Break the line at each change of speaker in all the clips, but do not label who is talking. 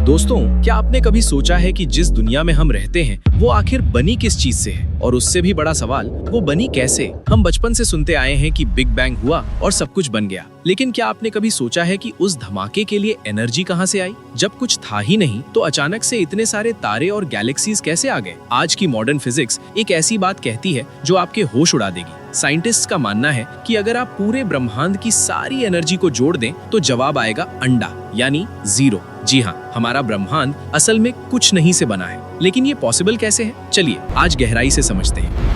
दोस्तों, क्या आपने कभी सोचा है कि जिस दुनिया में हम रहते हैं वो आखिर बनी किस चीज से है? और उससे भी बड़ा सवाल, वो बनी कैसे? हम बचपन से सुनते आए हैं कि बिग बैंग हुआ और सब कुछ बन गया, लेकिन क्या आपने कभी सोचा है कि उस धमाके के लिए एनर्जी कहां से आई? जब कुछ था ही नहीं तो अचानक से इतने सारे तारे और गैलेक्सीज कैसे आ गए? आज की मॉडर्न फिजिक्स एक ऐसी बात कहती है जो आपके होश उड़ा देगी। साइंटिस्ट्स का मानना है कि अगर आप पूरे ब्रह्मांड की सारी एनर्जी को जोड़ दें तो जवाब आएगा अंडा, यानी 0। जी हाँ, हमारा ब्रह्मांड असल में कुछ नहीं से बना है, लेकिन ये पॉसिबल कैसे है? चलिए आज गहराई से समझते हैं।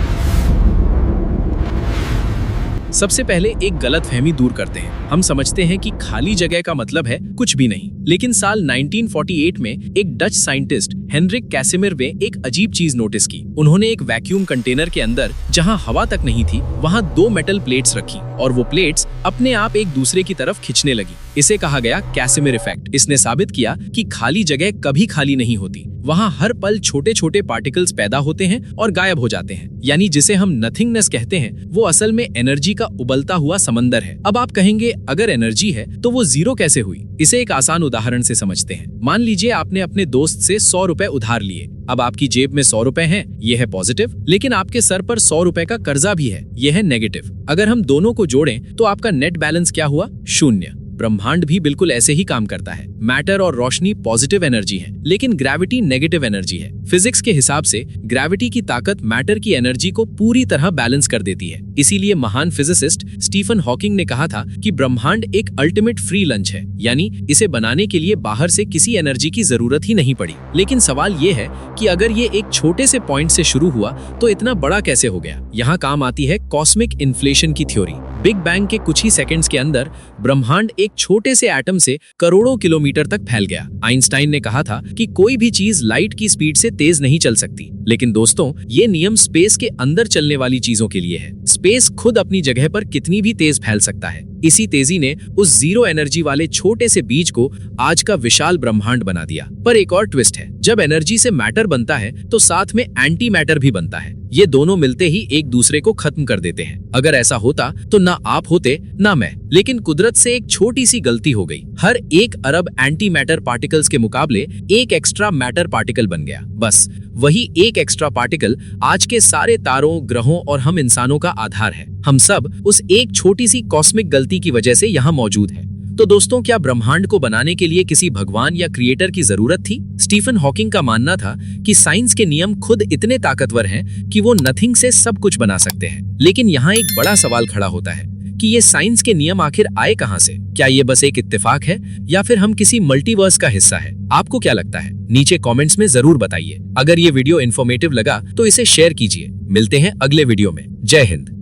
सबसे पहले एक गलतफहमी दूर करते हैं। हम समझते हैं कि खाली जगह का मतलब है कुछ भी नहीं, लेकिन साल 1948 में एक डच साइंटिस्ट हेनरिक कैसिमिर ने एक अजीब चीज नोटिस की। उन्होंने एक वैक्यूम कंटेनर के अंदर, जहां हवा तक नहीं थी, वहां 2 मेटल प्लेट्स रखी और वो प्लेट्स अपने आप एक दूसरे की तरफ खिंचने लगी। इसे कहा गया कैसिमिर इफेक्ट। इसने साबित किया कि खाली जगह कभी खाली नहीं होती, वहां हर पल छोटे छोटे पार्टिकल्स पैदा होते हैं और गायब हो जाते हैं। यानी जिसे हम नथिंगनेस कहते हैं, वो असल में एनर्जी का उबलता हुआ समंदर है। अब आप कहेंगे, अगर एनर्जी है तो वो 0 कैसे हुई? इसे एक आसान उदाहरण से समझते हैं। मान लीजिए आपने अपने दोस्त से 100 रुपए उधार लिए। अब आपकी जेब में 100 रुपए हैं, ये है पॉजिटिव, लेकिन आपके सर पर 100 रुपए का कर्जा भी है, ये है नेगेटिव। अगर हम दोनों को जोड़ें तो आपका नेट बैलेंस क्या हुआ? 0। ब्रह्मांड भी बिल्कुल ऐसे ही काम करता है। मैटर और रोशनी पॉजिटिव एनर्जी है, लेकिन ग्रेविटी नेगेटिव एनर्जी है। फिजिक्स के हिसाब से ग्रेविटी की ताकत मैटर की एनर्जी को पूरी तरह बैलेंस कर देती है। इसीलिए महान फिजिसिस्ट स्टीफन हॉकिंग ने कहा था कि ब्रह्मांड एक अल्टीमेट फ्री लंच है, यानी इसे बनाने के लिए बाहर से किसी एनर्जी की जरूरत ही नहीं पड़ी। लेकिन सवाल ये है कि अगर ये एक छोटे से पॉइंट से शुरू हुआ तो इतना बड़ा कैसे हो गया? यहाँ काम आती है कॉस्मिक इन्फ्लेशन की थ्योरी। बिग बैंग के कुछ ही सेकंड्स के अंदर ब्रह्मांड एक छोटे से एटम से करोड़ों किलोमीटर तक फैल गया। आइंस्टाइन ने कहा था कि कोई भी चीज लाइट की स्पीड से तेज नहीं चल सकती, लेकिन दोस्तों, ये नियम स्पेस के अंदर चलने वाली चीजों के लिए है। स्पेस खुद अपनी जगह पर कितनी भी तेज फैल सकता है। इसी तेजी ने उस 0 एनर्जी वाले छोटे से बीज को आज का विशाल ब्रह्मांड बना दिया। पर एक और ट्विस्ट है, जब एनर्जी से मैटर बनता है तो साथ में एंटी मैटर भी बनता है। ये दोनों मिलते ही एक दूसरे को खत्म कर देते हैं। अगर ऐसा होता तो ना आप होते ना मैं, लेकिन कुदरत से एक छोटी सी गलती हो गई। हर 1 अरब एंटी मैटर पार्टिकल्स के मुकाबले एक एक्स्ट्रा मैटर पार्टिकल बन गया। बस वही एक एक्स्ट्रा पार्टिकल आज के सारे तारों, ग्रहों और हम इंसानों का आधार है। हम सब उस एक छोटी सी कॉस्मिक गलती की वजह से यहाँ मौजूद है। तो दोस्तों, क्या ब्रह्मांड को बनाने के लिए किसी भगवान या क्रिएटर की जरूरत थी? स्टीफन हॉकिंग का मानना था कि साइंस के नियम खुद इतने ताकतवर हैं कि वो नथिंग से सब कुछ बना सकते हैं। लेकिन यहाँ एक बड़ा सवाल खड़ा होता है कि ये साइंस के नियम आखिर आए कहां से? क्या ये बस एक इत्तेफाक है या फिर हम किसी मल्टीवर्स का हिस्सा है? आपको क्या लगता है? नीचे कमेंट्स में जरूर बताइए। अगर ये वीडियो इन्फॉर्मेटिव लगा तो इसे शेयर कीजिए। मिलते हैं अगले वीडियो में। जय हिंद।